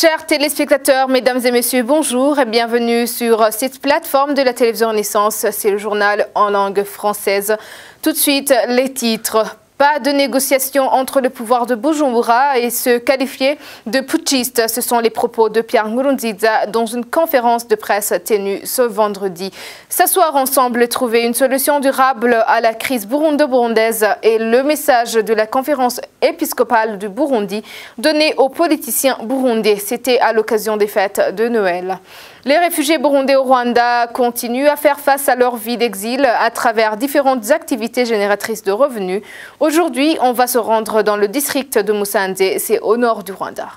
Chers téléspectateurs, mesdames et messieurs, bonjour et bienvenue sur cette plateforme de la télévision Renaissance. C'est le journal en langue française. Tout de suite, les titres. Pas de négociation entre le pouvoir de Bujumbura et se qualifier de putschiste. Ce sont les propos de Pierre Nkurunziza dans une conférence de presse tenue ce vendredi. S'asseoir ensemble et trouver une solution durable à la crise burundo-burundaise est le message de la conférence épiscopale du Burundi donné aux politiciens burundais. C'était à l'occasion des fêtes de Noël. Les réfugiés burundais au Rwanda continuent à faire face à leur vie d'exil à travers différentes activités génératrices de revenus. Aujourd'hui, on va se rendre dans le district de Musanze, c'est au nord du Rwanda.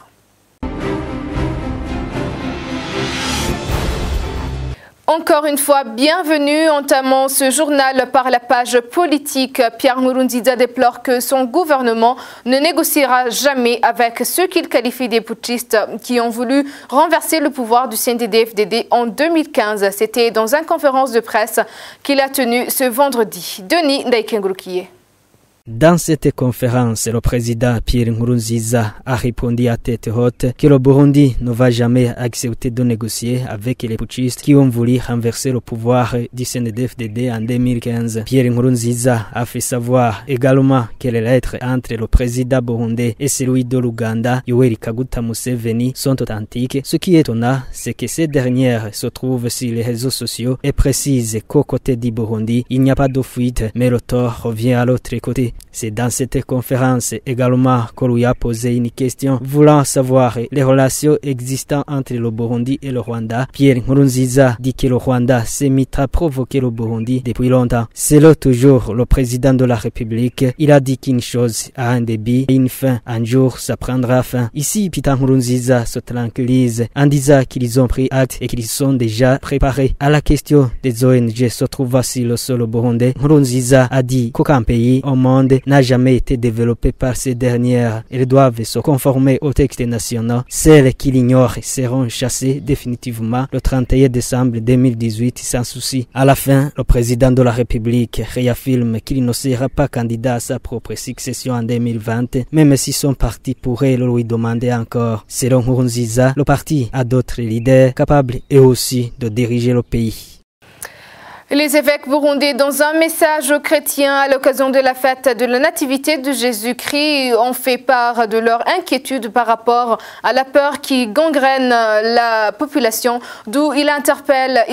Encore une fois, bienvenue. Entamant ce journal par la page politique, Pierre Nkurunziza déplore que son gouvernement ne négociera jamais avec ceux qu'il qualifie des putschistes qui ont voulu renverser le pouvoir du CNDD-FDD en 2015. C'était dans une conférence de presse qu'il a tenue ce vendredi. Denis Ndaikengrukiye. Dans cette conférence, le président Pierre Nkurunziza a répondu à tête haute que le Burundi ne va jamais accepter de négocier avec les putschistes qui ont voulu renverser le pouvoir du CNDD-FDD en 2015. Pierre Nkurunziza a fait savoir également que les lettres entre le président burundais et celui de l'Ouganda, Yoweri Kaguta Museveni, sont authentiques. Ce qui est étonnant, c'est que ces dernières se trouvent sur les réseaux sociaux et précisent qu'au côté du Burundi, il n'y a pas de fuite, mais le tort revient à l'autre côté. C'est dans cette conférence également qu'on lui a posé une question voulant savoir les relations existantes entre le Burundi et le Rwanda. Pierre Nkurunziza dit que le Rwanda s'est mis à provoquer le Burundi depuis longtemps. Selon toujours le président de la République, il a dit qu'une chose a un début et une fin. Un jour, ça prendra fin. Ici, Pierre Nkurunziza se tranquillise en disant qu'ils ont pris acte et qu'ils sont déjà préparés. À la question des ONG se trouvant sur le sol burundais, Nkurunziza a dit qu'aucun pays au monde n'a jamais été développé par ces dernières. Elles doivent se conformer aux textes nationaux. Celles qui l'ignorent seront chassées définitivement le 31 décembre 2018 sans souci. À la fin, le président de la République réaffirme qu'il ne sera pas candidat à sa propre succession en 2020, même si son parti pourrait le lui demander encore. Selon Nkurunziza, le parti a d'autres leaders capables et aussi de diriger le pays. Les évêques burundais, dans un message aux chrétiens à l'occasion de la fête de la Nativité de Jésus-Christ, ont fait part de leur inquiétude par rapport à la peur qui gangrène la population, d'où ils interpellent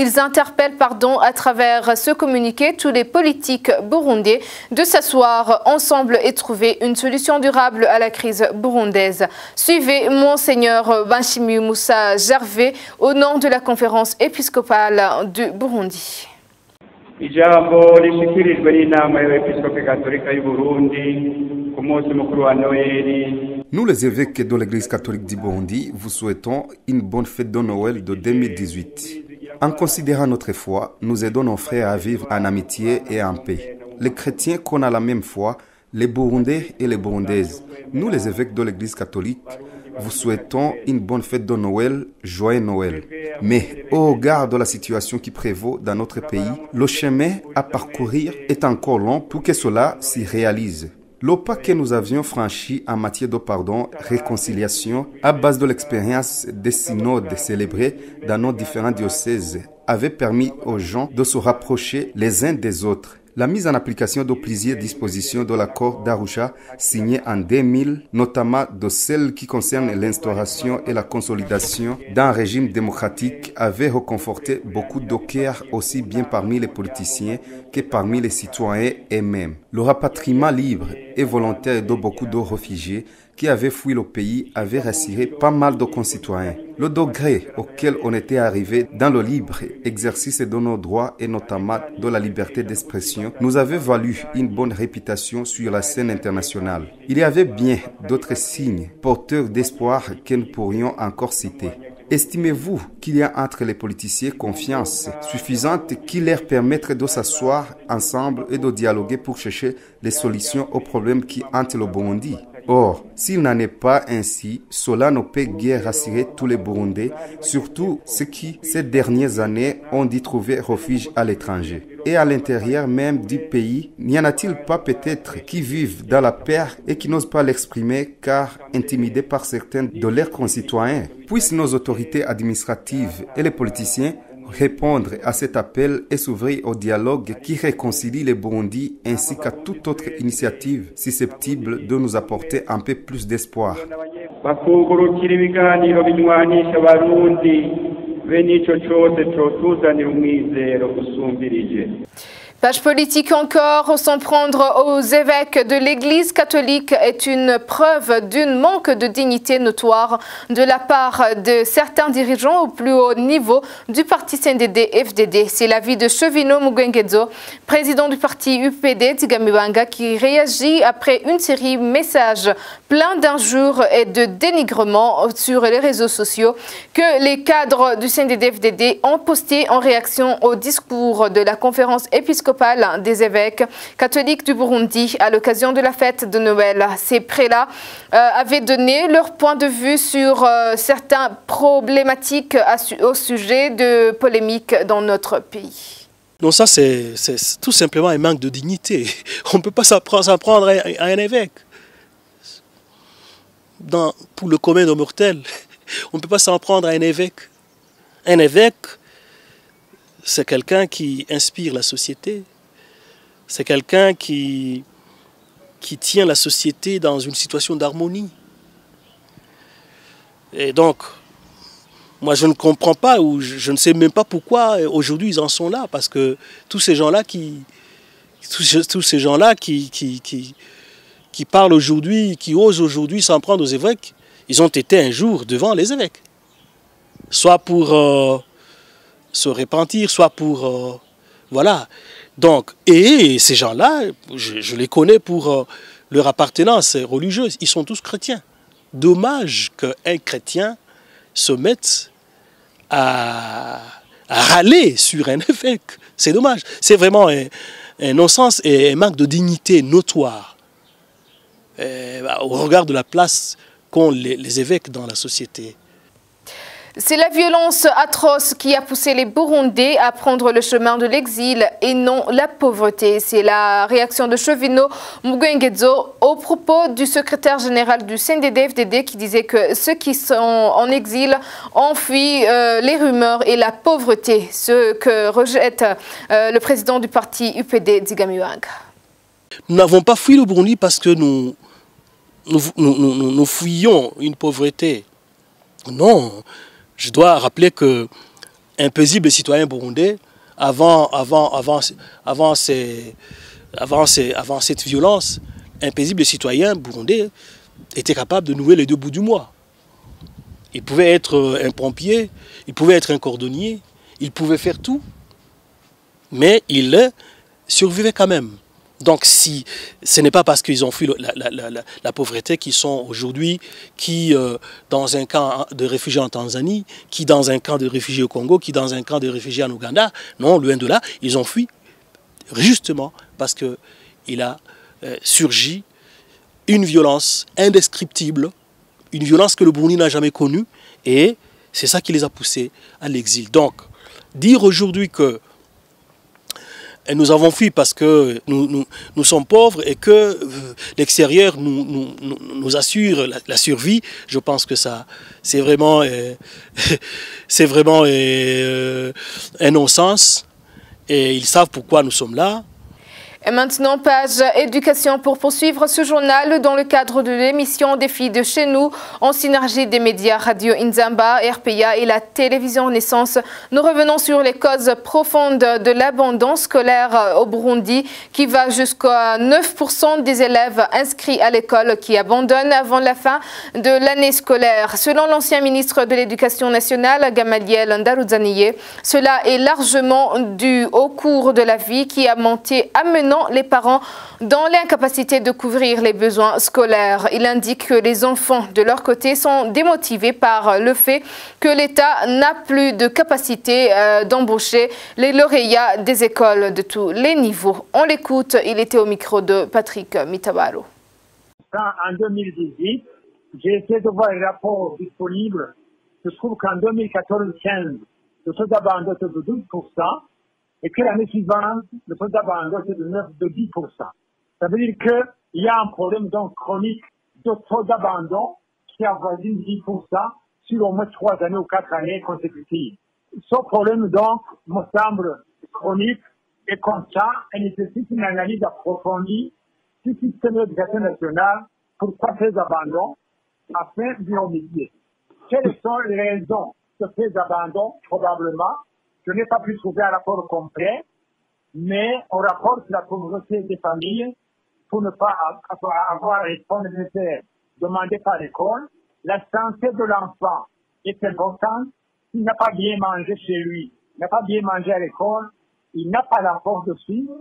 à travers ce communiqué tous les politiques burundais de s'asseoir ensemble et trouver une solution durable à la crise burundaise. Suivez Monseigneur Banshimi Moussa Gervais au nom de la conférence épiscopale du Burundi. Ijambo rishikirijwe n'inama y'Episkopi Gatolika y'u Burundi ku munsi mukuru wa Noël. Nous, les évêques de l'Église catholique du Burundi, vous souhaitons une bonne fête de Noël de 2018. En considérant notre foi, nous aidons nos frères à vivre en amitié et en paix. Les chrétiens qu'on a la même foi, les Burundais et les Burundaises. Nous, les évêques de l'Église catholique, vous souhaitons une bonne fête de Noël, joyeux Noël. Mais au regard de la situation qui prévaut dans notre pays, le chemin à parcourir est encore long pour que cela s'y réalise. Le pas que nous avions franchi en matière de pardon, réconciliation, à base de l'expérience des synodes célébrés dans nos différents diocèses, avait permis aux gens de se rapprocher les uns des autres. La mise en application de plusieurs dispositions de l'accord d'Arusha signé en 2000, notamment de celles qui concernent l'instauration et la consolidation d'un régime démocratique, avait reconforté beaucoup de cœurs aussi bien parmi les politiciens que parmi les citoyens eux-mêmes. Le rapatriement libre et volontaire de beaucoup de réfugiés qui avaient fui le pays avait rassuré pas mal de concitoyens. Le degré auquel on était arrivé dans le libre exercice de nos droits et notamment de la liberté d'expression nous avait valu une bonne réputation sur la scène internationale. Il y avait bien d'autres signes porteurs d'espoir que nous pourrions encore citer. Estimez-vous qu'il y a entre les politiciens confiance suffisante qui leur permettrait de s'asseoir ensemble et de dialoguer pour chercher les solutions aux problèmes qui hantent le Burundi? Or, s'il n'en est pas ainsi, cela ne peut guère rassurer tous les Burundais, surtout ceux qui, ces dernières années, ont dû trouver refuge à l'étranger. et à l'intérieur même du pays, n'y en a-t-il pas peut-être qui vivent dans la peur et qui n'osent pas l'exprimer car intimidés par certains de leurs concitoyens? Puissent nos autorités administratives et les politiciens répondre à cet appel et s'ouvrir au dialogue qui réconcilie les Burundis ainsi qu'à toute autre initiative susceptible de nous apporter un peu plus d'espoir. bakugurukira ibiganiro binywanisha abarundi be n'ico cose cotuzanira umwizero usumbirije. Page politique encore, s'en prendre aux évêques de l'Église catholique est une preuve d'un manque de dignité notoire de la part de certains dirigeants au plus haut niveau du parti CNDD-FDD. C'est l'avis de Chevino Mugwengedzo, président du parti UPD Tigamiwanga, qui réagit après une série de messages pleins d'injures et de dénigrements sur les réseaux sociaux que les cadres du CNDD-FDD ont postés en réaction au discours de la conférence épiscopale des évêques catholiques du Burundi à l'occasion de la fête de Noël. Ces prélats avaient donné leur point de vue sur certaines problématiques au sujet de polémiques dans notre pays. Donc ça, c'est tout simplement un manque de dignité. On ne peut pas s'en prendre à un évêque. Pour le commun des mortels, on ne peut pas s'en prendre à un évêque. Un évêque, c'est quelqu'un qui inspire la société. C'est quelqu'un qui tient la société dans une situation d'harmonie. Et donc, moi je ne comprends pas, ou je ne sais même pas pourquoi aujourd'hui ils en sont là, parce que tous ces gens-là qui parlent aujourd'hui, qui osent aujourd'hui s'en prendre aux évêques, ils ont été un jour devant les évêques. Soit pour se repentir, soit pour... voilà. Donc, et ces gens-là, je les connais pour leur appartenance religieuse. Ils sont tous chrétiens. Dommage qu'un chrétien se mette à râler sur un évêque. C'est dommage. C'est vraiment un non-sens et un manque de dignité notoire au regard de la place qu'ont les évêques dans la société. C'est la violence atroce qui a poussé les Burundais à prendre le chemin de l'exil et non la pauvreté. C'est la réaction de Chevino Mugwengedzo au propos du secrétaire général du CNDD-FDD qui disait que ceux qui sont en exil ont fui les rumeurs et la pauvreté, ce que rejette le président du parti UPD Tigamiwanga. Nous n'avons pas fui le Burundi parce que nous fuyions une pauvreté. Non. Je dois rappeler qu'un paisible citoyen burundais, avant cette violence, un paisible citoyen burundais était capable de nouer les deux bouts du mois. Il pouvait être un pompier, il pouvait être un cordonnier, il pouvait faire tout, mais il survivait quand même. Donc si ce n'est pas parce qu'ils ont fui la pauvreté qu'ils sont aujourd'hui, qui dans un camp de réfugiés en Tanzanie, qui dans un camp de réfugiés au Congo, qui dans un camp de réfugiés en Ouganda, non, loin de là, ils ont fui justement parce qu'il a surgi une violence indescriptible, une violence que le Burundi n'a jamais connue, et c'est ça qui les a poussés à l'exil. Donc, dire aujourd'hui que nous avons fui parce que nous sommes pauvres et que l'extérieur nous assure la survie, je pense que ça, c'est vraiment un non-sens. Et ils savent pourquoi nous sommes là. Et maintenant, page éducation pour poursuivre ce journal dans le cadre de l'émission Défi de chez nous, en synergie des médias Radio Inzamba, RPA et la télévision Renaissance. Nous revenons sur les causes profondes de l'abandon scolaire au Burundi, qui va jusqu'à 9% des élèves inscrits à l'école qui abandonnent avant la fin de l'année scolaire. Selon l'ancien ministre de l'Éducation nationale, Gamaliel Ndaruzaniye, cela est largement dû au cours de la vie qui a monté amenant les parents dans l'incapacité de couvrir les besoins scolaires. Il indique que les enfants, de leur côté, sont démotivés par le fait que l'État n'a plus de capacité d'embaucher les lauréats des écoles de tous les niveaux. On l'écoute, il était au micro de Patrick Mitabaro. En 2018, j'ai essayé de voir les rapports disponibles. Je trouve qu'en 2014-15, le taux d'abandon était de 12%. et que l'année suivante, le taux d'abandon était de 10%. Ça veut dire qu'il y a un problème donc chronique de taux d'abandon qui avoisine 10% sur au moins 3 années ou 4 années consécutives. Ce problème donc me semble chronique et constant et nécessite une analyse approfondie du système d'éducation nationale. Pourquoi ces abandons afin d'y remédier. Quelles sont les raisons de ces abandons? Probablement, je n'ai pas pu trouver un rapport complet, mais on rapporte la pauvreté des familles pour ne pas avoir les fonds nécessaires demandés par l'école. La santé de l'enfant est importante. S'il n'a pas bien mangé chez lui, il n'a pas bien mangé à l'école, il n'a pas la force de suivre.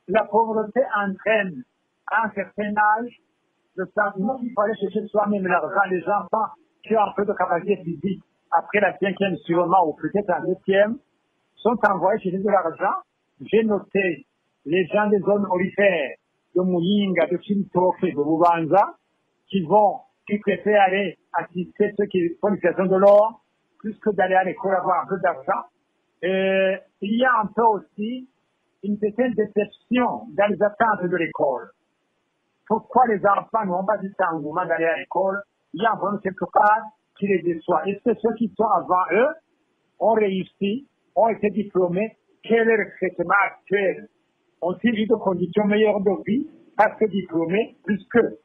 La pauvreté entraîne à un certain âge le sentiment qu'il fallait chercher soi-même l'argent. Les enfants qui ont un peu de capacité physique après la 5e sûrement ou peut-être en 2e sont envoyés chercher de l'argent. J'ai noté les gens des zones orifères de Muyinga, de Chimitoke, de Bubanza qui préfèrent aller assister ceux qui font l'utilisation de l'or plus que d'aller à l'école avoir un peu d'argent. Il y a un peu aussi une certaine déception dans les attentes de l'école. Pourquoi les enfants n'ont pas du engouement d'aller à l'école? Il y a un problème quelque part qui les déçoit. Est-ce que ceux qui sont avant eux ont réussi, ont été diplômés? Quel est le traitement actuel? Ont-ils eu de conditions meilleures de vie parce que diplômés plus qu'eux?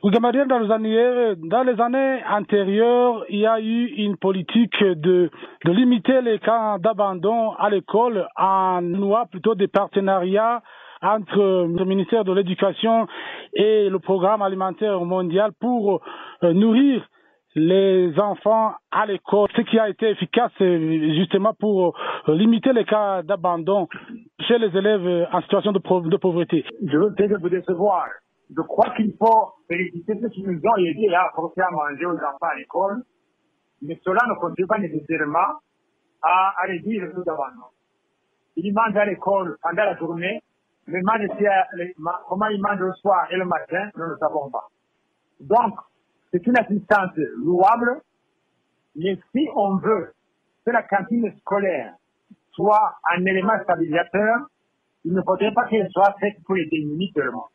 Vous demandez dans les années antérieures, il y a eu une politique de limiter les cas d'abandon à l'école en nouant plutôt des partenariats entre le ministère de l'Éducation et le programme alimentaire mondial pour nourrir les enfants à l'école, ce qui a été efficace justement pour limiter les cas d'abandon chez les élèves en situation de pauvreté. Je veux peut-être vous décevoir. Je crois qu'il faut féliciter ceux qui nous ont aidés à apporter à manger aux enfants à l'école, mais cela ne contribue pas nécessairement à réduire le taux d'abandon. Ils mangent à l'école pendant la journée, mais comment ils mangent le soir et le matin, nous ne le savons pas. Donc, c'est une assistance louable, mais si on veut que la cantine scolaire soit un élément stabilisateur, il ne faudrait pas qu'elle soit faite pour les démunis seulement.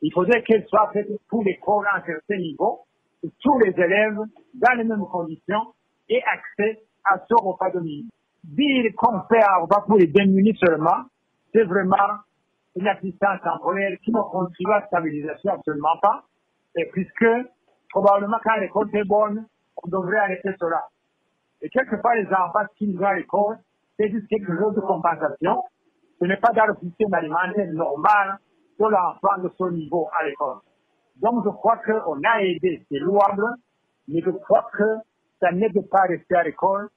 Il faudrait qu'elle soit faite pour l'école à un certain niveau, pour tous les élèves, dans les mêmes conditions, et accès à ce repas de midi. Dire qu'on fait un repas pour les démunis seulement, c'est vraiment une assistance temporaire qui ne contribue à la stabilisation absolument pas, et puisque probablement quand l'école est bonne, on devrait arrêter cela. Et quelquefois les enfants qui vont à l'école, c'est juste quelque chose de compensation. Ce n'est pas dans le système alimentaire normal de l'enfant de son niveau à l'école. Donc je crois qu'on a aidé, c'est louable, mais je crois que ça n'aide pas à rester à l'école,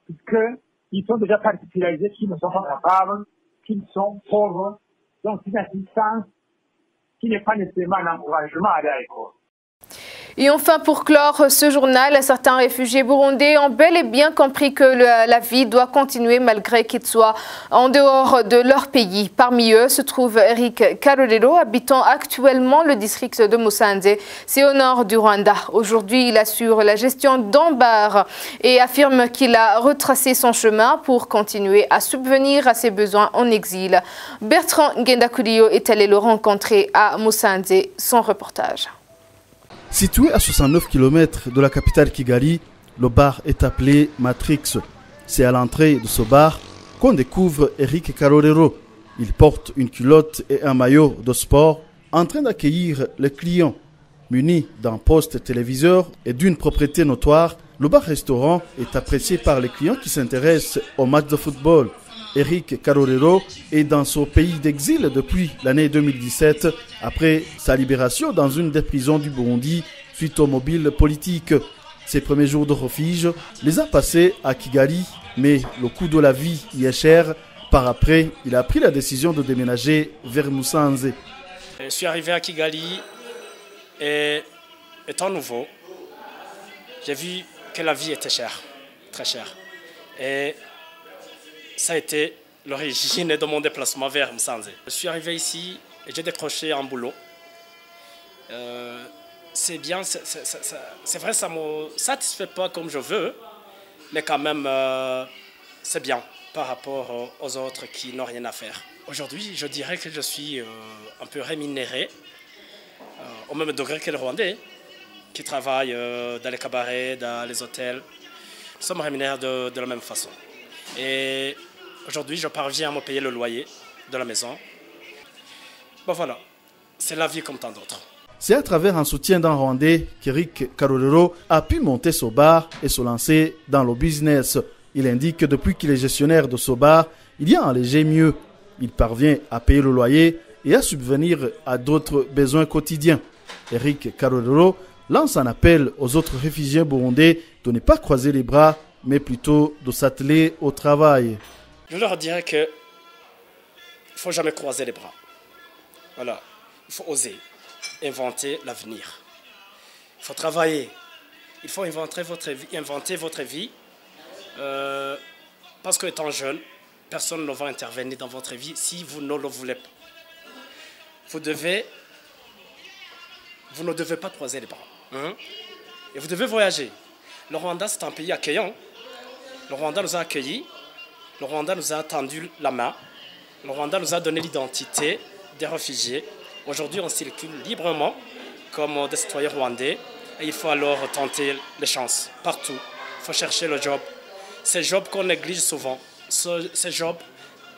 puisqu'ils sont déjà particularisés, qui ne sont pas capables, qui sont pauvres. Donc c'est une assistance qui n'est pas nécessairement un encouragement à aller à l'école. Et enfin, pour clore ce journal, certains réfugiés burundais ont bel et bien compris que la vie doit continuer malgré qu'ils soient en dehors de leur pays. Parmi eux se trouve Eric Karorero, habitant actuellement le district de Musanze, c'est au nord du Rwanda. Aujourd'hui, il assure la gestion d'Ambar et affirme qu'il a retracé son chemin pour continuer à subvenir à ses besoins en exil. Bertrand Ngendakurio est allé le rencontrer à Musanze, son reportage. Situé à 69 km de la capitale Kigali, le bar est appelé Matrix. C'est à l'entrée de ce bar qu'on découvre Eric Karorero. Il porte une culotte et un maillot de sport en train d'accueillir les clients. Muni d'un poste téléviseur et d'une propriété notoire, le bar-restaurant est apprécié par les clients qui s'intéressent aux matchs de football. Eric Karorero est dans son pays d'exil depuis l'année 2017, après sa libération dans une des prisons du Burundi suite aux mobiles politiques. Ses premiers jours de refuge les a passés à Kigali, mais le coût de la vie y est cher. Par après, il a pris la décision de déménager vers Musanze. Je suis arrivé à Kigali et étant nouveau, j'ai vu que la vie était chère, très chère. Et ça a été l'origine de mon déplacement vers Musanze. Je suis arrivé ici et j'ai décroché un boulot. C'est bien, c'est vrai, ça ne me satisfait pas comme je veux, mais quand même, c'est bien par rapport aux autres qui n'ont rien à faire. Aujourd'hui, je dirais que je suis un peu rémunéré, au même degré que les Rwandais, qui travaillent dans les cabarets, dans les hôtels. Nous sommes rémunérés de la même façon. Et aujourd'hui, je parviens à me payer le loyer de la maison. Bon voilà, c'est la vie comme tant d'autres. C'est à travers un soutien d'un Rwandais qu'Eric Karorero a pu monter son bar et se lancer dans le business. Il indique que depuis qu'il est gestionnaire de ce bar, il y a un léger mieux. Il parvient à payer le loyer et à subvenir à d'autres besoins quotidiens. Eric Karorero lance un appel aux autres réfugiés burundais de ne pas croiser les bras, mais plutôt de s'atteler au travail. Je leur dirais qu'il ne faut jamais croiser les bras. Voilà, il faut oser inventer l'avenir. Il faut travailler. Il faut inventer votre vie. Parce qu'étant jeune, personne ne va intervenir dans votre vie si vous ne le voulez pas. Vous ne devez pas croiser les bras. Et vous devez voyager. Le Rwanda, c'est un pays accueillant. Le Rwanda nous a accueillis. Le Rwanda nous a tendu la main. Le Rwanda nous a donné l'identité des réfugiés. Aujourd'hui, on circule librement comme des citoyens rwandais. Et il faut alors tenter les chances partout. Il faut chercher le job. Ces jobs qu'on néglige souvent. Ces jobs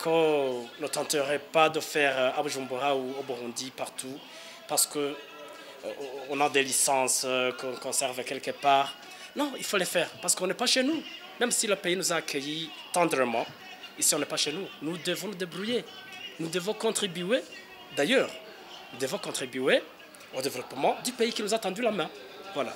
qu'on ne tenterait pas de faire à Bujumbura ou au Burundi, partout. Parce qu'on a des licences qu'on conserve quelque part. Non, il faut les faire parce qu'on n'est pas chez nous. Même si le pays nous a accueillis tendrement, ici on n'est pas chez nous. Nous devons nous débrouiller. Nous devons contribuer. D'ailleurs, nous devons contribuer au développement du pays qui nous a tendu la main. Voilà.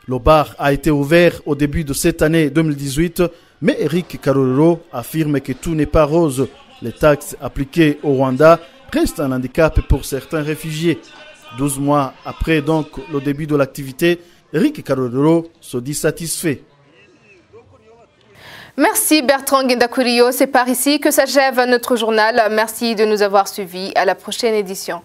Le bar a été ouvert au début de cette année 2018, mais Eric Karorero affirme que tout n'est pas rose. Les taxes appliquées au Rwanda restent un handicap pour certains réfugiés. 12 mois après donc le début de l'activité, Eric Karorero se dit satisfait. Merci Bertrand Ngendakurio, c'est par ici que s'achève notre journal. Merci de nous avoir suivis. À la prochaine édition.